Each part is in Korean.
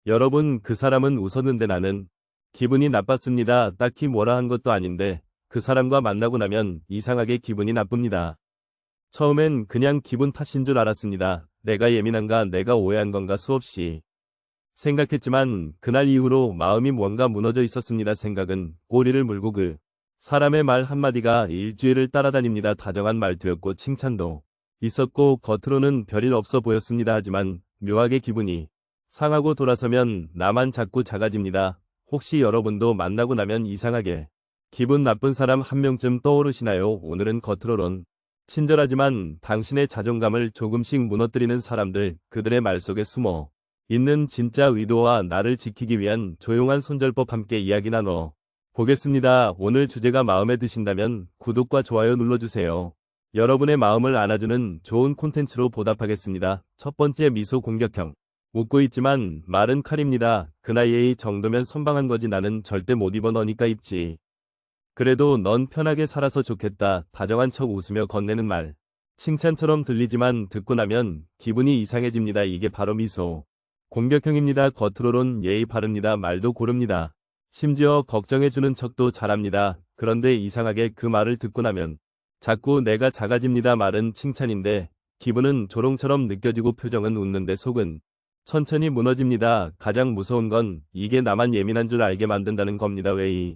여러분, 그 사람은 웃었는데 나는 기분이 나빴습니다. 딱히 뭐라 한 것도 아닌데 그 사람과 만나고 나면 이상하게 기분이 나쁩니다. 처음엔 그냥 기분 탓인 줄 알았습니다. 내가 예민한가, 내가 오해한 건가 수없이 생각했지만 그날 이후로 마음이 뭔가 무너져 있었습니다. 생각은 꼬리를 물고 그 사람의 말 한마디가 일주일을 따라다닙니다. 다정한 말투였고 칭찬도 있었고 겉으로는 별일 없어 보였습니다. 하지만 묘하게 기분이 상하고 돌아서면 나만 자꾸 작아집니다. 혹시 여러분도 만나고 나면 이상하게 기분 나쁜 사람 한 명쯤 떠오르시나요? 오늘은 겉으로는 친절하지만 당신의 자존감을 조금씩 무너뜨리는 사람들, 그들의 말 속에 숨어 있는 진짜 의도와 나를 지키기 위한 조용한 손절법 함께 이야기 나눠 보겠습니다. 오늘 주제가 마음에 드신다면 구독과 좋아요 눌러주세요. 여러분의 마음을 안아주는 좋은 콘텐츠로 보답하겠습니다. 첫 번째, 미소 공격형. 웃고 있지만 말은 칼입니다. 그 나이에 이 정도면 선방한 거지. 나는 절대 못 입어. 너니까 입지. 그래도 넌 편하게 살아서 좋겠다. 다정한 척 웃으며 건네는 말. 칭찬처럼 들리지만 듣고 나면 기분이 이상해집니다. 이게 바로 미소 공격형입니다. 겉으로는 예의 바릅니다. 말도 고릅니다. 심지어 걱정해주는 척도 잘합니다. 그런데 이상하게 그 말을 듣고 나면 자꾸 내가 작아집니다. 말은 칭찬인데 기분은 조롱처럼 느껴지고 표정은 웃는데 속은 천천히 무너집니다. 가장 무서운 건 이게 나만 예민한 줄 알게 만든다는 겁니다. 왜 이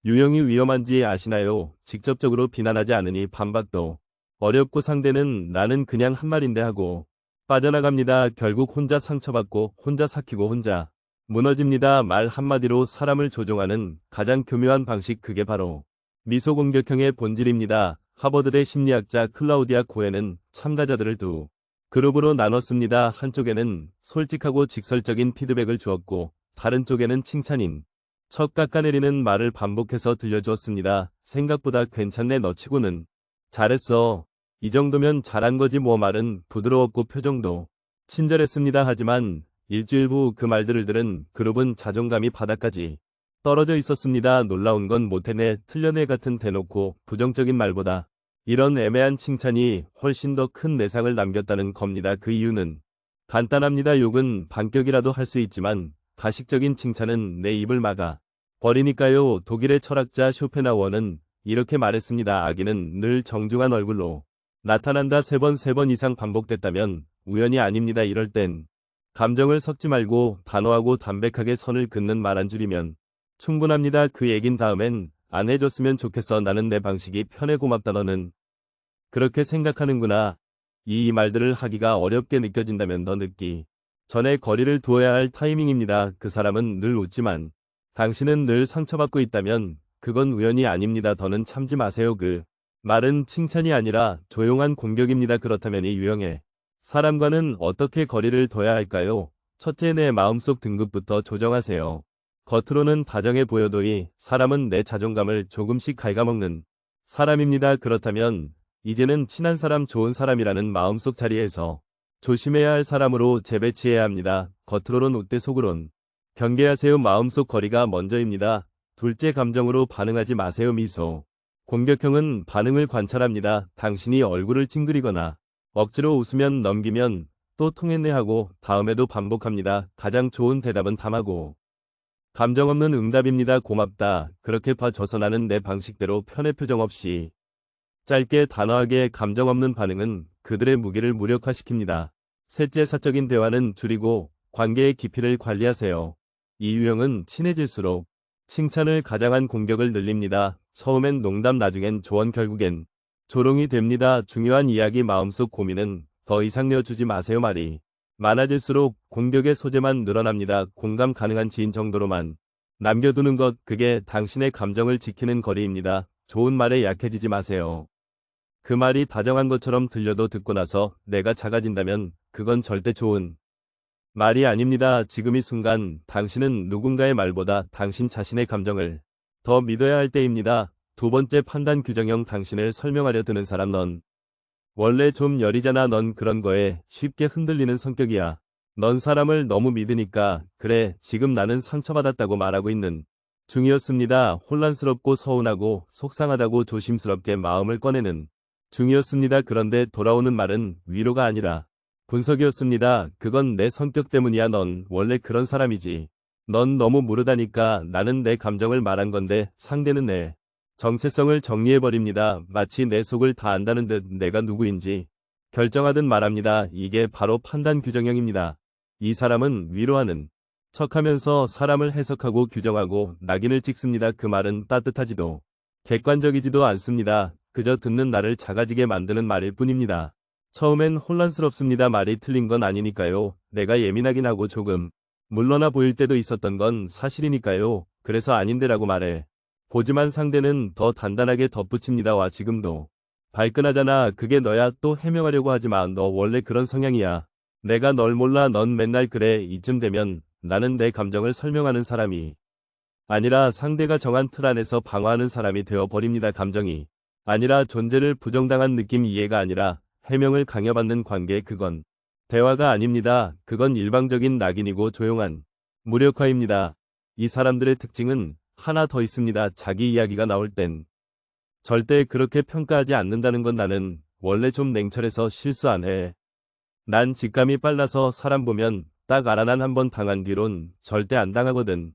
유형이 위험한지 아시나요? 직접적으로 비난하지 않으니 반박도 어렵고 상대는 나는 그냥 한 말인데 하고 빠져나갑니다. 결국 혼자 상처받고 혼자 삭히고 혼자 무너집니다. 말 한마디로 사람을 조종하는 가장 교묘한 방식, 그게 바로 미소 공격형의 본질입니다. 하버드대 심리학자 클라우디아 코엔은 참가자들을 두 그룹으로 나눴습니다. 한쪽에는 솔직하고 직설적인 피드백을 주었고 다른 쪽에는 칭찬인 척 깎아내리는 말을 반복해서 들려주었습니다. 생각보다 괜찮네, 너 치고는 잘했어. 이 정도면 잘한 거지 뭐. 말은 부드러웠고 표정도 친절했습니다. 하지만 일주일 후 그 말들을 들은 그룹은 자존감이 바닥까지 떨어져 있었습니다. 놀라운 건 못해내, 틀려내 같은 대놓고 부정적인 말보다 이런 애매한 칭찬이 훨씬 더 큰 내상을 남겼다는 겁니다. 그 이유는 간단합니다. 욕은 반격이라도 할 수 있지만 가식적인 칭찬은 내 입을 막아 버리니까요. 독일의 철학자 쇼펜하우어는 이렇게 말했습니다. 악인은 늘 정중한 얼굴로 나타난다. 세 번 이상 반복됐다면 우연이 아닙니다. 이럴 땐 감정을 섞지 말고 단호하고 담백하게 선을 긋는 말 한 줄이면 충분합니다. 그 얘긴 다음엔 안 해줬으면 좋겠어. 나는 내 방식이 편해. 고맙다. 너는 그렇게 생각하는구나. 이 말들을 하기가 어렵게 느껴진다면 더 늦기 전에 거리를 두어야 할 타이밍입니다. 그 사람은 늘 웃지만 당신은 늘 상처받고 있다면 그건 우연이 아닙니다. 더는 참지 마세요. 그 말은 칭찬이 아니라 조용한 공격입니다. 그렇다면 이 유형의 사람과는 어떻게 거리를 둬야 할까요? 첫째, 내 마음속 등급부터 조정하세요. 겉으로는 다정해 보여도 이 사람은 내 자존감을 조금씩 갉아먹는 사람입니다. 그렇다면 이제는 친한 사람, 좋은 사람이라는 마음속 자리에서 조심해야 할 사람으로 재배치해야 합니다. 겉으로는 웃되 속으론 경계하세요. 마음속 거리가 먼저입니다. 둘째, 감정으로 반응하지 마세요. 미소 공격형은 반응을 관찰합니다. 당신이 얼굴을 찡그리거나 억지로 웃으면 넘기면 또 통했네 하고 다음에도 반복합니다. 가장 좋은 대답은 담하고 감정 없는 응답입니다. 고맙다. 그렇게 봐줘서. 나는 내 방식대로 편해. 표정 없이 짧게 단호하게. 감정 없는 반응은 그들의 무기를 무력화시킵니다. 셋째, 사적인 대화는 줄이고 관계의 깊이를 관리하세요. 이 유형은 친해질수록 칭찬을 가장한 공격을 늘립니다. 처음엔 농담, 나중엔 조언, 결국엔 조롱이 됩니다. 중요한 이야기, 마음속 고민은 더 이상 내어주지 마세요. 말이 많아질수록 공격의 소재만 늘어납니다. 공감 가능한 지인 정도로만 남겨두는 것, 그게 당신의 감정을 지키는 거리입니다. 좋은 말에 약해지지 마세요. 그 말이 다정한 것처럼 들려도 듣고 나서 내가 작아진다면 그건 절대 좋은 말이 아닙니다. 지금 이 순간 당신은 누군가의 말보다 당신 자신의 감정을 더 믿어야 할 때입니다. 두 번째, 판단 규정형. 당신을 설명하려 드는 사람. 넌 원래 좀 여리잖아. 넌 그런 거에 쉽게 흔들리는 성격이야. 넌 사람을 너무 믿으니까 그래. 지금 나는 상처받았다고 말하고 있는 중이었습니다. 혼란스럽고 서운하고 속상하다고 조심스럽게 마음을 꺼내는 중이었습니다. 그런데 돌아오는 말은 위로가 아니라 분석이었습니다. 그건 내 성격 때문이야. 넌 원래 그런 사람이지. 넌 너무 무르다니까. 나는 내 감정을 말한 건데 상대는 내 정체성을 정리해버립니다. 마치 내 속을 다 안다는 듯 내가 누구인지 결정하듯 말합니다. 이게 바로 판단 규정형입니다. 이 사람은 위로하는 척하면서 사람을 해석하고 규정하고 낙인을 찍습니다. 그 말은 따뜻하지도 객관적이지도 않습니다. 그저 듣는 나를 작아지게 만드는 말일 뿐입니다. 처음엔 혼란스럽습니다. 말이 틀린 건 아니니까요. 내가 예민하긴 하고 조금 물러나 보일 때도 있었던 건 사실이니까요. 그래서 아닌데라고 말해 보지만 상대는 더 단단하게 덧붙입니다. 와, 지금도 발끈하잖아. 그게 너야. 또 해명하려고 하지 마. 너 원래 그런 성향이야. 내가 널 몰라. 넌 맨날 그래. 이쯤 되면 나는 내 감정을 설명하는 사람이 아니라 상대가 정한 틀 안에서 방어하는 사람이 되어버립니다. 감정이 아니라 존재를 부정당한 느낌, 이해가 아니라 해명을 강요받는 관계, 그건 대화가 아닙니다. 그건 일방적인 낙인이고 조용한 무력화입니다. 이 사람들의 특징은 하나 더 있습니다. 자기 이야기가 나올 땐 절대 그렇게 평가하지 않는다는 건. 나는 원래 좀 냉철해서 실수 안 해. 난 직감이 빨라서 사람 보면 딱 알아. 난 한번 당한 뒤론 절대 안 당하거든.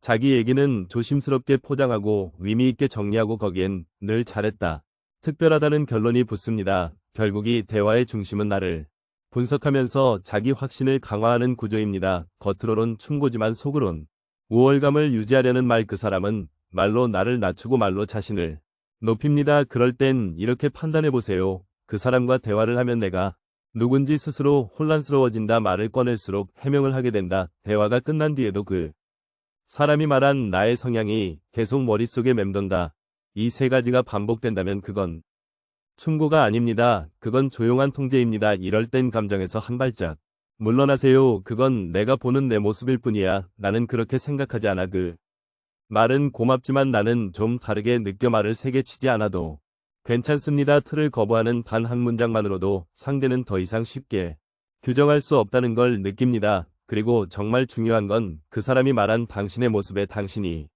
자기 얘기는 조심스럽게 포장하고 의미있게 정리하고 거기엔 늘 잘했다, 특별하다는 결론이 붙습니다. 결국 이 대화의 중심은 나를 분석하면서 자기 확신을 강화하는 구조입니다. 겉으로는 충고지만 속으론 우월감을 유지하려는 말. 그 사람은 말로 나를 낮추고 말로 자신을 높입니다. 그럴 땐 이렇게 판단해보세요. 그 사람과 대화를 하면 내가 누군지 스스로 혼란스러워진다. 말을 꺼낼수록 해명을 하게 된다. 대화가 끝난 뒤에도 그 사람이 말한 나의 성향이 계속 머릿속에 맴돈다. 이 세 가지가 반복된다면 그건 충고가 아닙니다. 그건 조용한 통제입니다. 이럴 땐 감정에서 한 발짝 물러나세요. 그건 내가 보는 내 모습일 뿐이야. 나는 그렇게 생각하지 않아. 그 말은 고맙지만 나는 좀 다르게 느껴. 말을 세게 치지 않아도 괜찮습니다. 틀을 거부하는 단 한 문장만으로도 상대는 더 이상 쉽게 규정할 수 없다는 걸 느낍니다. 그리고 정말 중요한 건 그 사람이 말한 당신의 모습에 당신이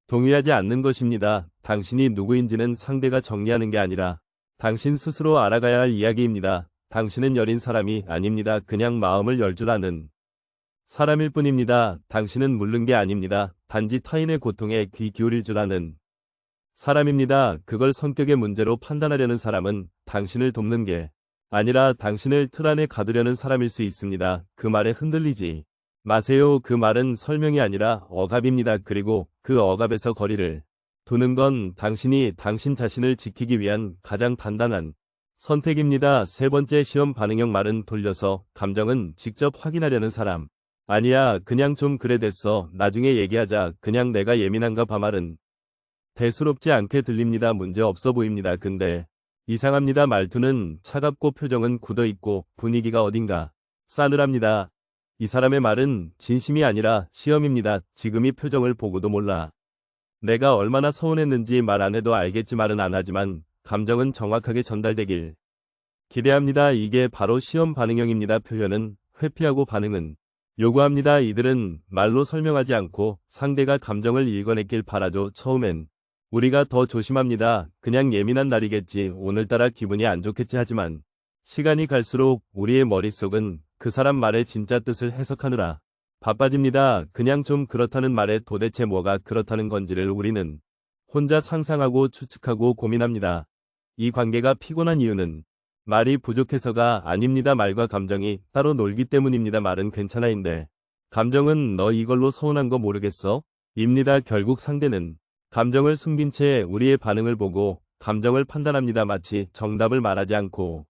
동의하지 않는 것입니다. 당신이 누구인지는 상대가 정리하는 게 아니라 당신 스스로 알아가야 할 이야기입니다. 당신은 여린 사람이 아닙니다. 그냥 마음을 열 줄 아는 사람일 뿐입니다. 당신은 물른 게 아닙니다. 단지 타인의 고통에 귀 기울일 줄 아는 사람입니다. 그걸 성격의 문제로 판단하려는 사람은 당신을 돕는 게 아니라 당신을 틀 안에 가두려는 사람일 수 있습니다. 그 말에 흔들리지 마세요. 그 말은 설명이 아니라 억압입니다. 그리고 그 억압에서 거리를 두는 건 당신이 당신 자신을 지키기 위한 가장 단단한 선택입니다. 세 번째, 시험 반응형. 말은 돌려서 감정은 직접 확인하려는 사람 아니야. 그냥 좀 그래 됐어. 나중에 얘기하자. 그냥 내가 예민한가 봐. 말은 대수롭지 않게 들립니다. 문제 없어 보입니다. 근데 이상합니다. 말투는 차갑고 표정은 굳어있고 분위기가 어딘가 싸늘합니다. 이 사람의 말은 진심이 아니라 시험입니다. 지금 이 표정을 보고도 몰라 내가 얼마나 서운했는지. 말 안 해도 알겠지. 말은 안 하지만 감정은 정확하게 전달되길 기대합니다. 이게 바로 시험 반응형입니다. 표현은 회피하고 반응은 요구합니다. 이들은 말로 설명하지 않고 상대가 감정을 읽어냈길 바라죠. 처음엔 우리가 더 조심합니다. 그냥 예민한 날이겠지. 오늘따라 기분이 안 좋겠지. 하지만 시간이 갈수록 우리의 머릿속은 그 사람 말의 진짜 뜻을 해석하느라 바빠집니다. 그냥 좀 그렇다는 말에 도대체 뭐가 그렇다는 건지를 우리는 혼자 상상하고 추측하고 고민합니다. 이 관계가 피곤한 이유는 말이 부족해서가 아닙니다. 말과 감정이 따로 놀기 때문입니다. 말은 괜찮아인데 감정은 너 이걸로 서운한 거 모르겠어? 입니다. 결국 상대는 감정을 숨긴 채 우리의 반응을 보고 감정을 판단합니다. 마치 정답을 말하지 않고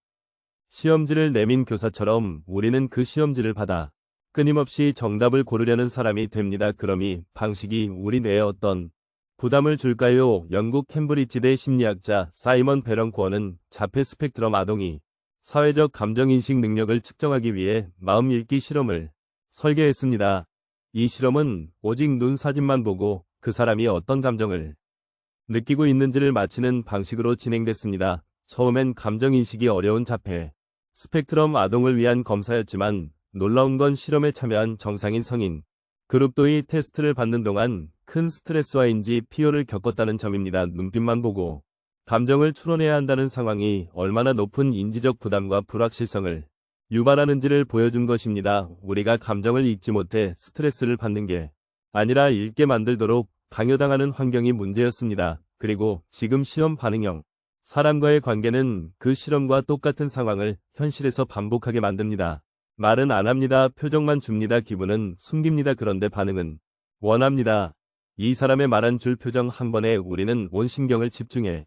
시험지를 내민 교사처럼 우리는 그 시험지를 받아 끊임없이 정답을 고르려는 사람이 됩니다. 그럼 이 방식이 우리 뇌에 어떤 부담을 줄까요? 영국 캠브리지대 심리학자 사이먼 베런코어는 자폐 스펙트럼 아동이 사회적 감정인식 능력을 측정하기 위해 마음 읽기 실험을 설계했습니다. 이 실험은 오직 눈 사진만 보고 그 사람이 어떤 감정을 느끼고 있는지를 맞히는 방식으로 진행됐습니다. 처음엔 감정인식이 어려운 자폐 스펙트럼 아동을 위한 검사였지만 놀라운 건 실험에 참여한 정상인 성인 그룹도 이 테스트를 받는 동안 큰 스트레스와인지 피로를 겪었다는 점입니다. 눈빛만 보고 감정을 추론해야 한다는 상황이 얼마나 높은 인지적 부담과 불확실성을 유발하는지를 보여준 것입니다. 우리가 감정을 읽지 못해 스트레스를 받는 게 아니라 읽게 만들도록 강요당하는 환경이 문제였습니다. 그리고 지금 시험 반응형 사람과의 관계는 그 실험과 똑같은 상황을 현실에서 반복하게 만듭니다. 말은 안 합니다. 표정만 줍니다. 기분은 숨깁니다. 그런데 반응은 원합니다. 이 사람의 말 한 줄 표정 한 번에 우리는 온 신경을 집중해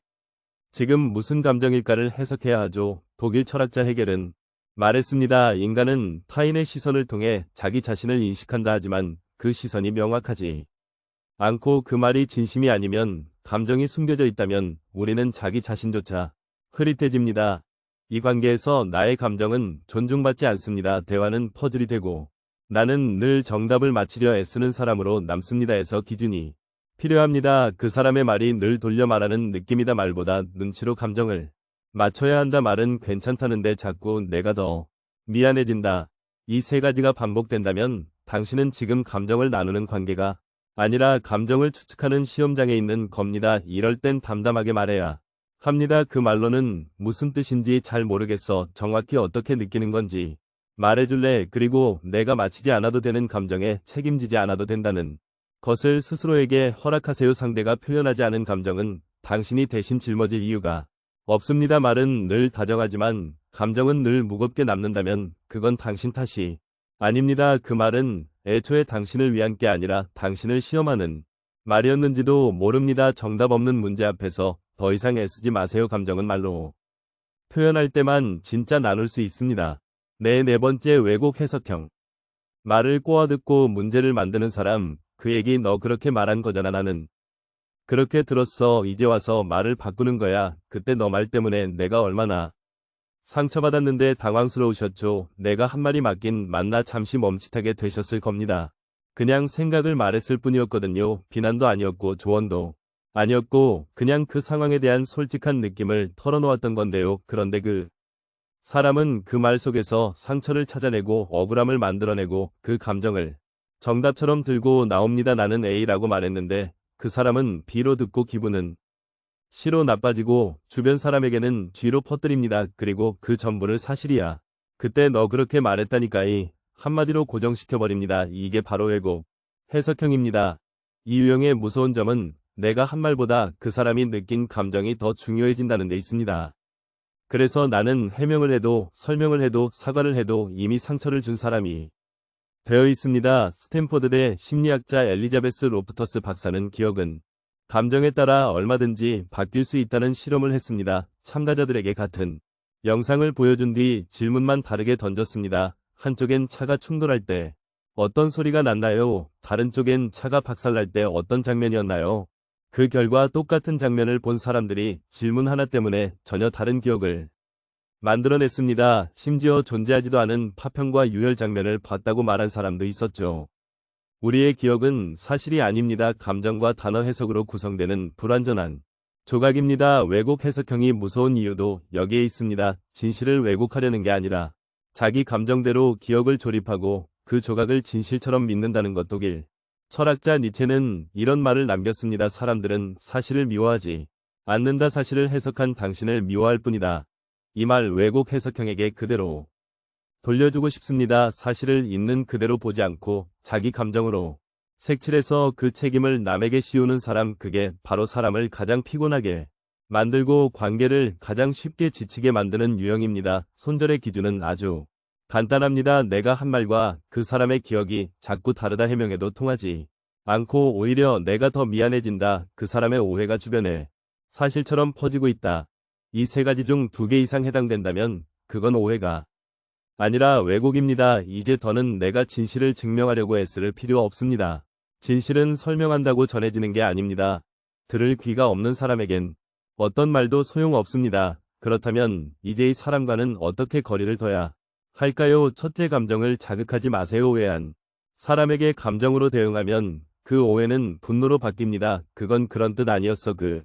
지금 무슨 감정일까를 해석해야 하죠. 독일 철학자 헤겔은 말했습니다. 인간은 타인의 시선을 통해 자기 자신을 인식한다 하지만 그 시선이 명확하지 않고 그 말이 진심이 아니면 감정이 숨겨져 있다면 우리는 자기 자신조차 흐릿해집니다. 이 관계에서 나의 감정은 존중받지 않습니다. 대화는 퍼즐이 되고 나는 늘 정답을 맞히려 애쓰는 사람으로 남습니다에서 기준이 필요합니다. 그 사람의 말이 늘 돌려 말하는 느낌이다. 말보다 눈치로 감정을 맞춰야 한다. 말은 괜찮다는데 자꾸 내가 더 미안해진다. 이 세 가지가 반복된다면 당신은 지금 감정을 나누는 관계가 아니라 감정을 추측하는 시험장에 있는 겁니다. 이럴 땐 담담하게 말해야 합니다. 그 말로는 무슨 뜻인지 잘 모르겠어. 정확히 어떻게 느끼는 건지 말해줄래? 그리고 내가 맞히지 않아도 되는 감정에 책임지지 않아도 된다는 것을 스스로에게 허락하세요. 상대가 표현하지 않은 감정은 당신이 대신 짊어질 이유가 없습니다. 말은 늘 다정하지만 감정은 늘 무겁게 남는다면 그건 당신 탓이 아닙니다. 그 말은 애초에 당신을 위한 게 아니라 당신을 시험하는 말이었는지도 모릅니다. 정답 없는 문제 앞에서 더 이상 애쓰지 마세요. 감정은 말로 표현할 때만 진짜 나눌 수 있습니다. 네 번째, 왜곡 해석형. 말을 꼬아듣고 문제를 만드는 사람. 그 얘기 너 그렇게 말한 거잖아. 나는 그렇게 들었어. 이제 와서 말을 바꾸는 거야. 그때 너 말 때문에 내가 얼마나 상처받았는데. 당황스러우셨죠. 내가 한 말이 맞긴 맞나. 잠시 멈칫하게 되셨을 겁니다. 그냥 생각을 말했을 뿐이었거든요. 비난도 아니었고 조언도 아니었고 그냥 그 상황에 대한 솔직한 느낌을 털어놓았던 건데요. 그런데 그 사람은 그 말 속에서 상처를 찾아내고 억울함을 만들어내고 그 감정을 정답처럼 들고 나옵니다. 나는 A라고 말했는데 그 사람은 B로 듣고 기분은 C로 나빠지고 주변 사람에게는 G로 퍼뜨립니다. 그리고 그 전부를 사실이야. 그때 너 그렇게 말했다니까. 이 한마디로 고정시켜버립니다. 이게 바로 왜곡 해석형입니다. 이 유형의 무서운 점은 내가 한 말보다 그 사람이 느낀 감정이 더 중요해진다는 데 있습니다. 그래서 나는 해명을 해도 설명을 해도 사과를 해도 이미 상처를 준 사람이 되어 있습니다. 스탠포드대 심리학자 엘리자베스 로프터스 박사는 기억은 감정에 따라 얼마든지 바뀔 수 있다는 실험을 했습니다. 참가자들에게 같은 영상을 보여준 뒤 질문만 다르게 던졌습니다. 한쪽엔 차가 충돌할 때 어떤 소리가 났나요? 다른 쪽엔 차가 박살날 때 어떤 장면이었나요? 그 결과 똑같은 장면을 본 사람들이 질문 하나 때문에 전혀 다른 기억을 만들어냈습니다. 심지어 존재하지도 않은 파편과 유혈 장면을 봤다고 말한 사람도 있었죠. 우리의 기억은 사실이 아닙니다. 감정과 단어 해석으로 구성되는 불완전한 조각입니다. 왜곡 해석형이 무서운 이유도 여기에 있습니다. 진실을 왜곡하려는 게 아니라 자기 감정대로 기억을 조립하고 그 조각을 진실처럼 믿는다는 것. 독일 철학자 니체는 이런 말을 남겼습니다. 사람들은 사실을 미워하지 않는다. 사실을 해석한 당신을 미워할 뿐이다. 이 말 왜곡 해석형에게 그대로 돌려주고 싶습니다. 사실을 있는 그대로 보지 않고 자기 감정으로 색칠해서 그 책임을 남에게 씌우는 사람. 그게 바로 사람을 가장 피곤하게 만들고 관계를 가장 쉽게 지치게 만드는 유형입니다. 손절의 기준은 아주 간단합니다. 내가 한 말과 그 사람의 기억이 자꾸 다르다 해명해도 통하지 않고 오히려 내가 더 미안해진다. 그 사람의 오해가 주변에 사실처럼 퍼지고 있다. 이 세 가지 중 2개 이상 해당된다면 그건 오해가 아니라 왜곡입니다. 이제 더는 내가 진실을 증명하려고 애쓸 필요 없습니다. 진실은 설명한다고 전해지는 게 아닙니다. 들을 귀가 없는 사람에겐 어떤 말도 소용없습니다. 그렇다면 이제 이 사람과는 어떻게 거리를 둬야 할까요? 첫째, 감정을 자극하지 마세요. 오해한 사람에게 감정으로 대응하면 그 오해는 분노로 바뀝니다. 그건 그런 뜻 아니었어. 그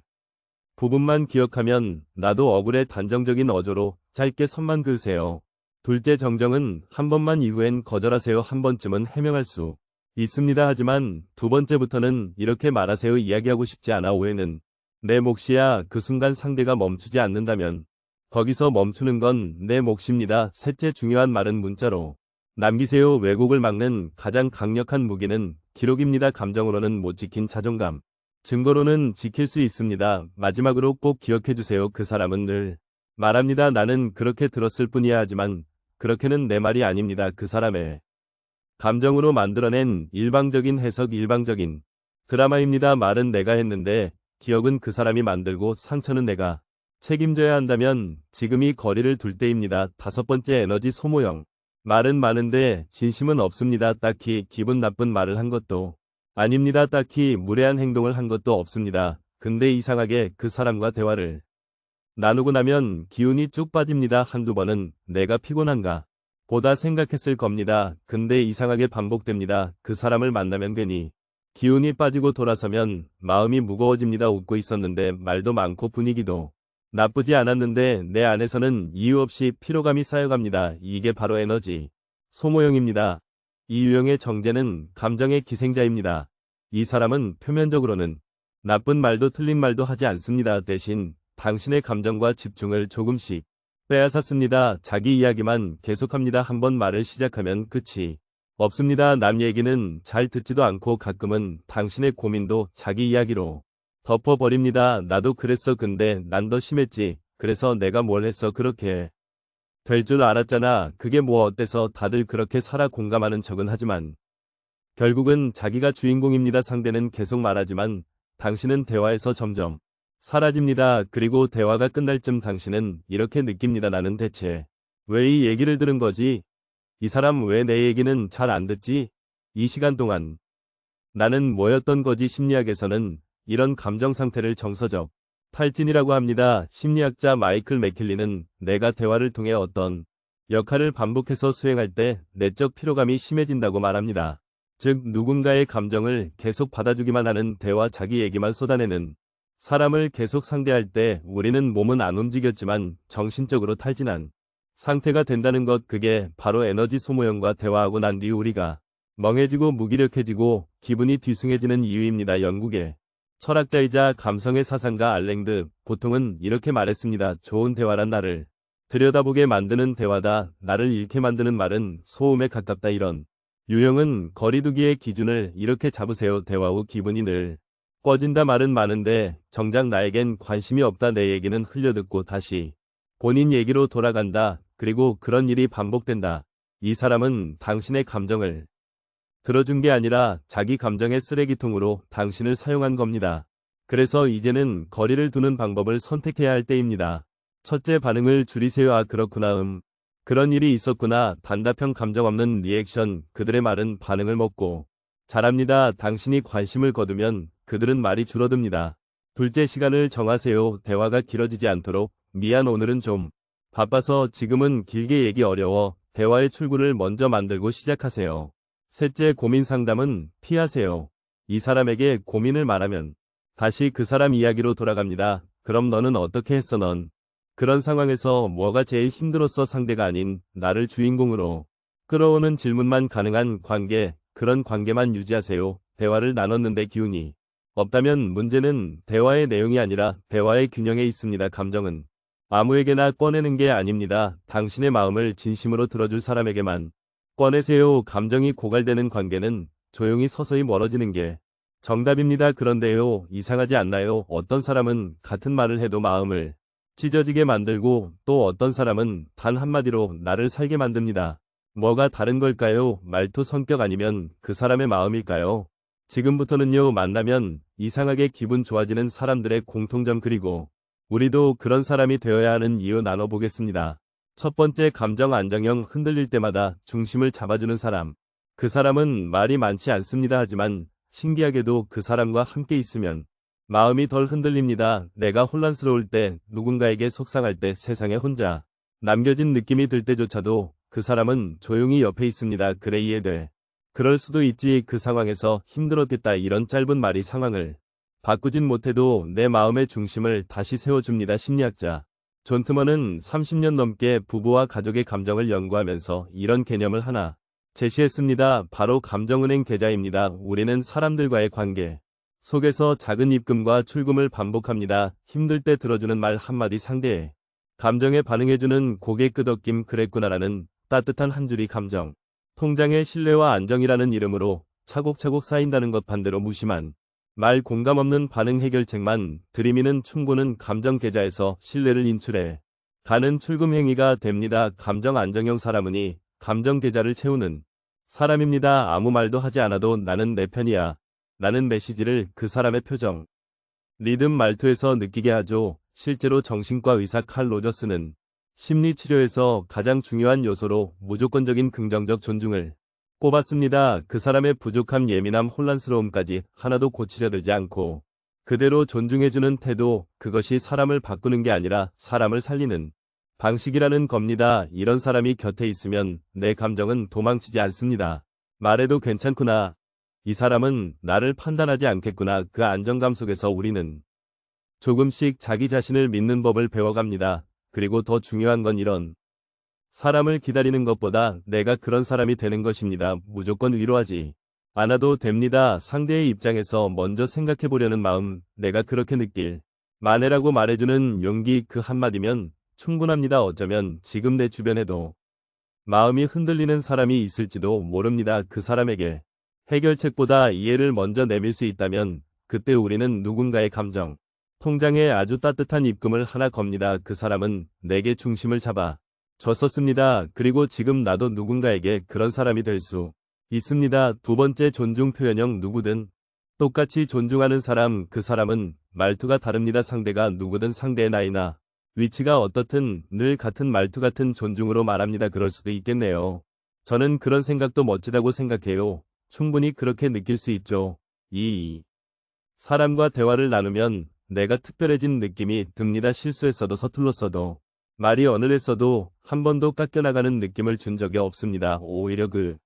부분만 기억하면 나도 억울해. 단정적인 어조로 짧게 선만 그으세요. 둘째, 정정은 한 번만 이후엔 거절하세요. 한 번쯤은 해명할 수 있습니다. 하지만 두 번째부터는 이렇게 말하세요. 이야기하고 싶지 않아. 오해는 내 몫이야. 그 순간 상대가 멈추지 않는다면 거기서 멈추는 건 내 몫입니다. 셋째 중요한 말은 문자로 남기세요. 왜곡을 막는 가장 강력한 무기는 기록입니다. 감정으로는 못 지킨 자존감. 증거로는 지킬 수 있습니다. 마지막으로 꼭 기억해주세요. 그 사람은 늘 말합니다. 나는 그렇게 들었을 뿐이야 하지만 그렇게는 내 말이 아닙니다. 그 사람의 감정으로 만들어낸 일방적인 해석 일방적인 드라마입니다. 말은 내가 했는데 기억은 그 사람이 만들고 상처는 내가 책임져야 한다면 지금이 거리를 둘 때입니다. 다섯 번째 에너지 소모형. 말은 많은데 진심은 없습니다. 딱히 기분 나쁜 말을 한 것도 아닙니다. 딱히 무례한 행동을 한 것도 없습니다. 근데 이상하게 그 사람과 대화를 나누고 나면 기운이 쭉 빠집니다. 한두 번은 내가 피곤한가 보다 생각했을 겁니다. 근데 이상하게 반복됩니다. 그 사람을 만나면 괜히 기운이 빠지고 돌아서면 마음이 무거워집니다. 웃고 있었는데 말도 많고 분위기도 나쁘지 않았는데 내 안에서는 이유 없이 피로감이 쌓여갑니다. 이게 바로 에너지 소모형입니다. 이 유형의 정제는 감정의 기생자입니다. 이 사람은 표면적으로는 나쁜 말도 틀린 말도 하지 않습니다. 대신 당신의 감정과 집중을 조금씩 빼앗았습니다. 자기 이야기만 계속합니다. 한번 말을 시작하면 끝이 없습니다. 남 얘기는 잘 듣지도 않고 가끔은 당신의 고민도 자기 이야기로 덮어버립니다. 나도 그랬어. 근데 난 더 심했지. 그래서 내가 뭘 했어. 그렇게 될 줄 알았잖아. 그게 뭐 어때서. 다들 그렇게 살아. 공감하는 척은 하지만 결국은 자기가 주인공입니다. 상대는 계속 말하지만 당신은 대화에서 점점 사라집니다. 그리고 대화가 끝날 쯤 당신은 이렇게 느낍니다. 나는 대체 왜 이 얘기를 들은 거지? 이 사람 왜 내 얘기는 잘 안 듣지? 이 시간 동안 나는 뭐였던 거지? 심리학에서는 이런 감정 상태를 정서적 탈진이라고 합니다. 심리학자 마이클 맥킬리는 내가 대화를 통해 어떤 역할을 반복해서 수행할 때 내적 피로감이 심해진다고 말합니다. 즉 누군가의 감정을 계속 받아주기만 하는 대화, 자기 얘기만 쏟아내는 사람을 계속 상대할 때 우리는 몸은 안 움직였지만 정신적으로 탈진한 상태가 된다는 것. 그게 바로 에너지 소모형과 대화하고 난 뒤 우리가 멍해지고 무기력해지고 기분이 뒤숭해지는 이유입니다. 영국의 철학자이자 감성의 사상가 알랭드 보통은 이렇게 말했습니다. 좋은 대화란 나를 들여다보게 만드는 대화다. 나를 잃게 만드는 말은 소음에 가깝다. 이런 유형은 거리두기의 기준을 이렇게 잡으세요. 대화 후 기분이 늘 꺼진다. 말은 많은데 정작 나에겐 관심이 없다. 내 얘기는 흘려듣고 다시 본인 얘기로 돌아간다. 그리고 그런 일이 반복된다. 이 사람은 당신의 감정을 들어준 게 아니라 자기 감정의 쓰레기통으로 당신을 사용한 겁니다. 그래서 이제는 거리를 두는 방법을 선택해야 할 때입니다. 첫째, 반응을 줄이세요. 아, 그렇구나. 그런 일이 있었구나. 단답형 감정 없는 리액션. 그들의 말은 반응을 먹고 자랍니다. 당신이 관심을 거두면 그들은 말이 줄어듭니다. 둘째, 시간을 정하세요. 대화가 길어지지 않도록 미안, 오늘은 좀 바빠서 지금은 길게 얘기 어려워. 대화의 출구를 먼저 만들고 시작하세요. 셋째, 고민 상담은 피하세요. 이 사람에게 고민을 말하면 다시 그 사람 이야기로 돌아갑니다. 그럼 너는 어떻게 했어? 넌 그런 상황에서 뭐가 제일 힘들었어? 상대가 아닌 나를 주인공으로 끌어오는 질문만 가능한 관계, 그런 관계만 유지하세요. 대화를 나눴는데 기운이 없다면 문제는 대화의 내용이 아니라 대화의 균형에 있습니다. 감정은 아무에게나 꺼내는 게 아닙니다. 당신의 마음을 진심으로 들어줄 사람에게만 꺼내세요. 감정이 고갈되는 관계는 조용히 서서히 멀어지는 게 정답입니다. 그런데요, 이상하지 않나요? 어떤 사람은 같은 말을 해도 마음을 찢어지게 만들고 또 어떤 사람은 단 한마디로 나를 살게 만듭니다. 뭐가 다른 걸까요? 말투, 성격 아니면 그 사람의 마음일까요? 지금부터는요, 만나면 이상하게 기분 좋아지는 사람들의 공통점, 그리고 우리도 그런 사람이 되어야 하는 이유 나눠보겠습니다. 첫 번째, 감정 안정형. 흔들릴 때마다 중심을 잡아주는 사람. 그 사람은 말이 많지 않습니다. 하지만 신기하게도 그 사람과 함께 있으면 마음이 덜 흔들립니다. 내가 혼란스러울 때, 누군가에게 속상할 때, 세상에 혼자 남겨진 느낌이 들 때조차도 그 사람은 조용히 옆에 있습니다. 그래, 이해돼. 그럴 수도 있지. 그 상황에서 힘들었겠다. 이런 짧은 말이 상황을 바꾸진 못해도 내 마음의 중심을 다시 세워줍니다. 심리학자 존 트먼은 30년 넘게 부부와 가족의 감정을 연구하면서 이런 개념을 하나 제시했습니다. 바로 감정은행 계좌입니다. 우리는 사람들과의 관계 속에서 작은 입금과 출금을 반복합니다. 힘들 때 들어주는 말 한마디, 상대의 감정에 반응해주는 고개 끄덕임 그랬구나라는 따뜻한 한 줄이 감정. 통장의 신뢰와 안정이라는 이름으로 차곡차곡 쌓인다는 것 반대로 무심한 말 공감 없는 반응 해결책만 들이미는 충고는 감정 계좌에서 신뢰를 인출해 가는 출금 행위가 됩니다. 감정 안정형 사람은이 감정 계좌를 채우는 사람입니다. 아무 말도 하지 않아도 나는 내 편이야 라는 메시지를 그 사람의 표정, 리듬 말투에서 느끼게 하죠. 실제로 정신과 의사 칼 로저스는 심리치료에서 가장 중요한 요소로 무조건적인 긍정적 존중을 꼽았습니다. 그 사람의 부족함, 예민함, 혼란스러움까지 하나도 고치려 들지 않고 그대로 존중해주는 태도, 그것이 사람을 바꾸는 게 아니라 사람을 살리는 방식이라는 겁니다. 이런 사람이 곁에 있으면 내 감정은 도망치지 않습니다. 말해도 괜찮구나. 이 사람은 나를 판단하지 않겠구나. 그 안정감 속에서 우리는 조금씩 자기 자신을 믿는 법을 배워갑니다. 그리고 더 중요한 건 이런 사람을 기다리는 것보다 내가 그런 사람이 되는 것입니다. 무조건 위로하지 않아도 됩니다. 상대의 입장에서 먼저 생각해보려는 마음, 내가 그렇게 느낄 만해라고 말해주는 용기, 그 한마디면 충분합니다. 어쩌면 지금 내 주변에도 마음이 흔들리는 사람이 있을지도 모릅니다. 그 사람에게 해결책보다 이해를 먼저 내밀 수 있다면 그때 우리는 누군가의 감정 통장에 아주 따뜻한 입금을 하나 겁니다. 그 사람은 내게 중심을 잡아 줬었습니다. 그리고 지금 나도 누군가에게 그런 사람이 될 수 있습니다. 두 번째, 존중 표현형. 누구든 똑같이 존중하는 사람, 그 사람은 말투가 다릅니다. 상대가 누구든 상대의 나이나 위치가 어떻든 늘 같은 말투, 같은 존중으로 말합니다. 그럴 수도 있겠네요. 저는 그런 생각도 멋지다고 생각해요. 충분히 그렇게 느낄 수 있죠. 이 사람과 대화를 나누면 내가 특별해진 느낌이 듭니다. 실수했어도 서툴렀어도 말이 어눌했어도 한 번도 깎여나가는 느낌을 준 적이 없습니다. 오히려 그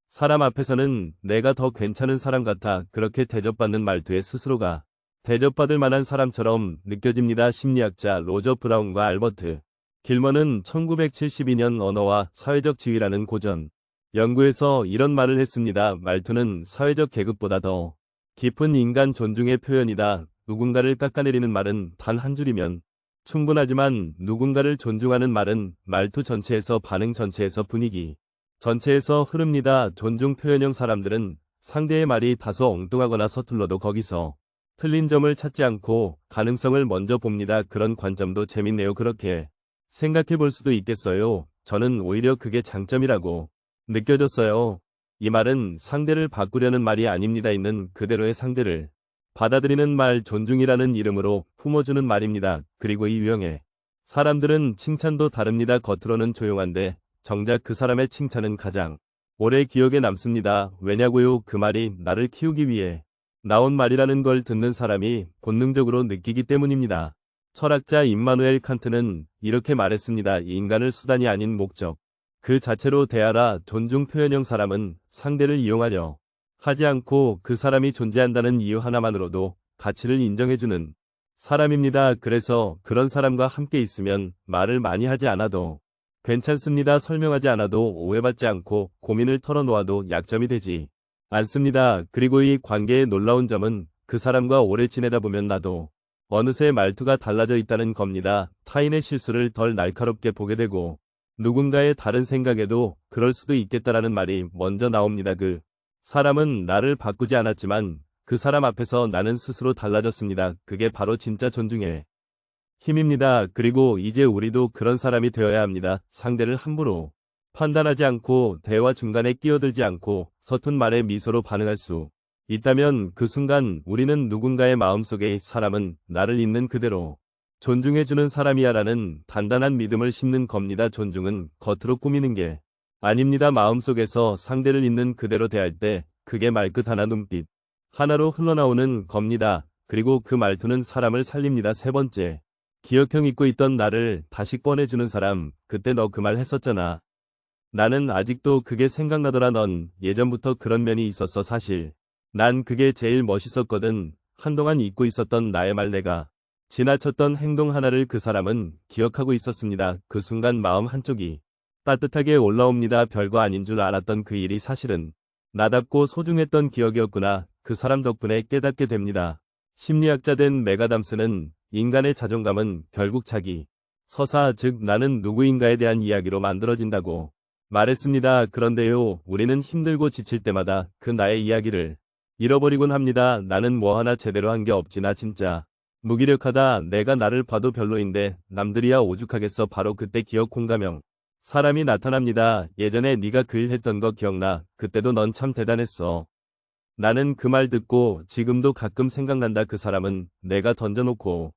사람 앞에서는 내가 더 괜찮은 사람 같아 그렇게 대접받는 말투에 스스로가 대접받을 만한 사람처럼 느껴집니다. 심리학자 로저 브라운과 알버트 길먼은 1972년 언어와 사회적 지위라는 고전 연구에서 이런 말을 했습니다. 말투는 사회적 계급보다 더 깊은 인간 존중의 표현이다. 누군가를 깎아내리는 말은 단 한 줄이면 충분하지만 누군가를 존중하는 말은 말투 전체에서, 반응 전체에서, 분위기 전체에서 흐릅니다. 존중 표현형 사람들은 상대의 말이 다소 엉뚱하거나 서툴러도 거기서 틀린 점을 찾지 않고 가능성을 먼저 봅니다. 그런 관점도 재밌네요. 그렇게 생각해 볼 수도 있겠어요. 저는 오히려 그게 장점이라고 느껴졌어요. 이 말은 상대를 바꾸려는 말이 아닙니다. 있는 그대로의 상대를 받아들이는 말, 존중이라는 이름으로 품어주는 말입니다. 그리고 이 유형의 사람들은 칭찬도 다릅니다. 겉으로는 조용한데 정작 그 사람의 칭찬은 가장 오래 기억에 남습니다. 왜냐고요? 그 말이 나를 키우기 위해 나온 말이라는 걸 듣는 사람이 본능적으로 느끼기 때문입니다. 철학자 임마누엘 칸트는 이렇게 말했습니다. 인간을 수단이 아닌 목적 그 자체로 대하라. 존중 표현형 사람은 상대를 이용하려 하지 않고 그 사람이 존재한다는 이유 하나만으로도 가치를 인정해주는 사람입니다. 그래서 그런 사람과 함께 있으면 말을 많이 하지 않아도 괜찮습니다. 설명하지 않아도 오해받지 않고 고민을 털어놓아도 약점이 되지 않습니다. 그리고 이 관계의 놀라운 점은 그 사람과 오래 지내다 보면 나도 어느새 말투가 달라져 있다는 겁니다. 타인의 실수를 덜 날카롭게 보게 되고 누군가의 다른 생각에도 그럴 수도 있겠다라는 말이 먼저 나옵니다. 그 사람은 나를 바꾸지 않았지만 그 사람 앞에서 나는 스스로 달라졌습니다. 그게 바로 진짜 존중의 힘입니다. 그리고 이제 우리도 그런 사람이 되어야 합니다. 상대를 함부로 판단하지 않고 대화 중간에 끼어들지 않고 서툰 말에 미소로 반응할 수 있다면 그 순간 우리는 누군가의 마음속에 이 사람은 나를 있는 그대로 존중해주는 사람이야 라는 단단한 믿음을 심는 겁니다. 존중은 겉으로 꾸미는 게 아닙니다. 마음속에서 상대를 있는 그대로 대할 때 그게 말끝 하나, 눈빛 하나로 흘러나오는 겁니다. 그리고 그 말투는 사람을 살립니다. 세 번째, 기억형. 잊고 있던 나를 다시 꺼내주는 사람. 그때 너 그 말 했었잖아. 나는 아직도 그게 생각나더라. 넌 예전부터 그런 면이 있었어. 사실 난 그게 제일 멋있었거든. 한동안 잊고 있었던 나의 말, 내가 지나쳤던 행동 하나를 그 사람은 기억하고 있었습니다. 그 순간 마음 한쪽이 따뜻하게 올라옵니다. 별거 아닌 줄 알았던 그 일이 사실은 나답고 소중했던 기억이었구나. 그 사람 덕분에 깨닫게 됩니다. 심리학자 된 맥아담스는 인간의 자존감은 결국 자기 서사 즉 나는 누구인가에 대한 이야기로 만들어진다고 말했습니다. 그런데요, 우리는 힘들고 지칠 때마다 그 나의 이야기를 잃어버리곤 합니다. 나는 뭐 하나 제대로 한 게 없지. 나 진짜 무기력하다. 내가 나를 봐도 별로인데 남들이야 오죽하겠어. 바로 그때 기억 공감형 사람이 나타납니다. 예전에 네가 그 일 했던 거 기억나? 그때도 넌 참 대단했어. 나는 그 말 듣고 지금도 가끔 생각난다. 그 사람은 내가 던져놓고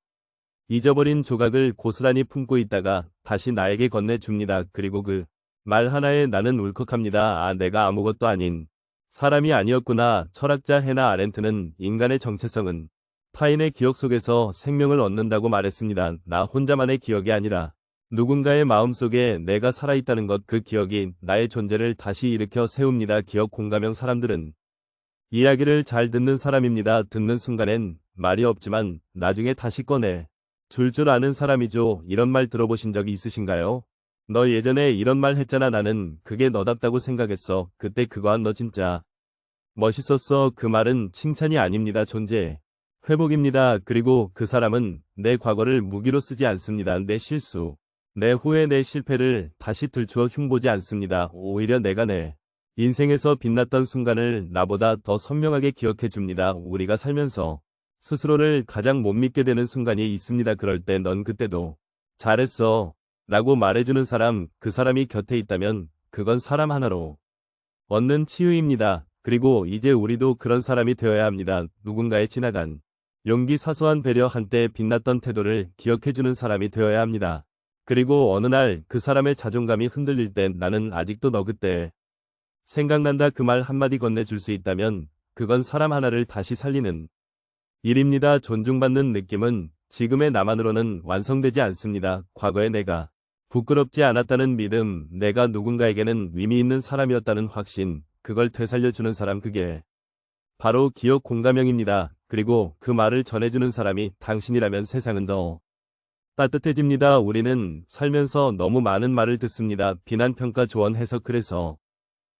잊어버린 조각을 고스란히 품고 있다가 다시 나에게 건네줍니다. 그리고 그 말 하나에 나는 울컥합니다. 아, 내가 아무것도 아닌 사람이 아니었구나. 철학자 해나 아렌트는 인간의 정체성은 타인의 기억 속에서 생명을 얻는다고 말했습니다. 나 혼자만의 기억이 아니라 누군가의 마음속에 내가 살아있다는 것, 그 기억이 나의 존재를 다시 일으켜 세웁니다. 기억 공감형 사람들은 이야기를 잘 듣는 사람입니다. 듣는 순간엔 말이 없지만 나중에 다시 꺼내 줄 아는 사람이죠. 이런 말 들어보신 적이 있으신가요? 너 예전에 이런 말 했잖아. 나는 그게 너답다고 생각했어. 그때 그거 한 너 진짜 멋있었어. 그 말은 칭찬이 아닙니다. 존재 회복입니다. 그리고 그 사람은 내 과거를 무기로 쓰지 않습니다. 내 실수, 내 후회, 내 실패를 다시 들추어 흉보지 않습니다. 오히려 내가 내 인생에서 빛났던 순간을 나보다 더 선명하게 기억해 줍니다. 우리가 살면서 스스로를 가장 못 믿게 되는 순간이 있습니다. 그럴 때 넌 그때도 잘했어 라고 말해주는 사람, 그 사람이 곁에 있다면 그건 사람 하나로 얻는 치유입니다. 그리고 이제 우리도 그런 사람이 되어야 합니다. 누군가의 지나간 용기, 사소한 배려, 한때 빛났던 태도를 기억해주는 사람이 되어야 합니다. 그리고 어느 날 그 사람의 자존감이 흔들릴 땐 나는 아직도 너 그때 생각난다. 그 말 한마디 건네줄 수 있다면 그건 사람 하나를 다시 살리는 일입니다. 존중받는 느낌은 지금의 나만으로는 완성되지 않습니다. 과거의 내가 부끄럽지 않았다는 믿음, 내가 누군가에게는 의미 있는 사람이었다는 확신, 그걸 되살려주는 사람, 그게 바로 기억 공감형입니다. 그리고 그 말을 전해주는 사람이 당신이라면 세상은 더 따뜻해집니다. 우리는 살면서 너무 많은 말을 듣습니다. 비난, 평가, 조언, 해석. 그래서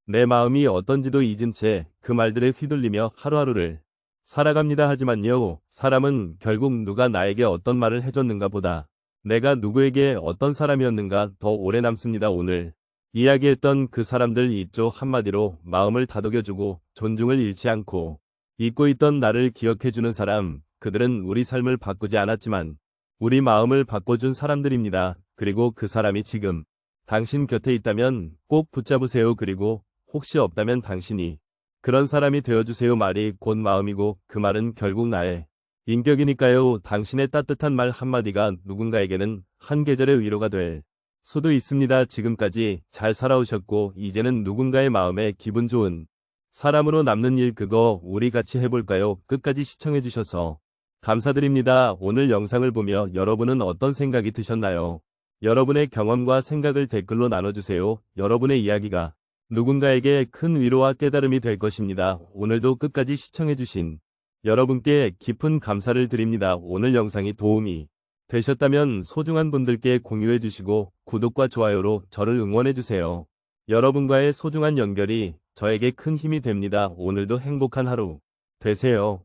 내 마음이 어떤지도 잊은 채 그 말들에 휘둘리며 하루하루를 살아갑니다. 하지만요, 사람은 결국 누가 나에게 어떤 말을 해줬는가 보다 내가 누구에게 어떤 사람이었는가 더 오래 남습니다. 오늘 이야기했던 그 사람들 있죠. 한마디로 마음을 다독여주고 존중을 잃지 않고 잊고 있던 나를 기억해주는 사람, 그들은 우리 삶을 바꾸지 않았지만 우리 마음을 바꿔준 사람들입니다. 그리고 그 사람이 지금 당신 곁에 있다면 꼭 붙잡으세요. 그리고 혹시 없다면 당신이 그런 사람이 되어주세요. 말이 곧 마음이고 그 말은 결국 나의 인격이니까요. 당신의 따뜻한 말 한마디가 누군가에게는 한 계절의 위로가 될 수도 있습니다. 지금까지 잘 살아오셨고 이제는 누군가의 마음에 기분 좋은 사람으로 남는 일, 그거 우리 같이 해볼까요? 끝까지 시청해주셔서 감사드립니다. 오늘 영상을 보며 여러분은 어떤 생각이 드셨나요? 여러분의 경험과 생각을 댓글로 나눠주세요. 여러분의 이야기가 누군가에게 큰 위로와 깨달음이 될 것입니다. 오늘도 끝까지 시청해주신 여러분께 깊은 감사를 드립니다. 오늘 영상이 도움이 되셨다면 소중한 분들께 공유해주시고 구독과 좋아요로 저를 응원해주세요. 여러분과의 소중한 연결이 저에게 큰 힘이 됩니다. 오늘도 행복한 하루 되세요.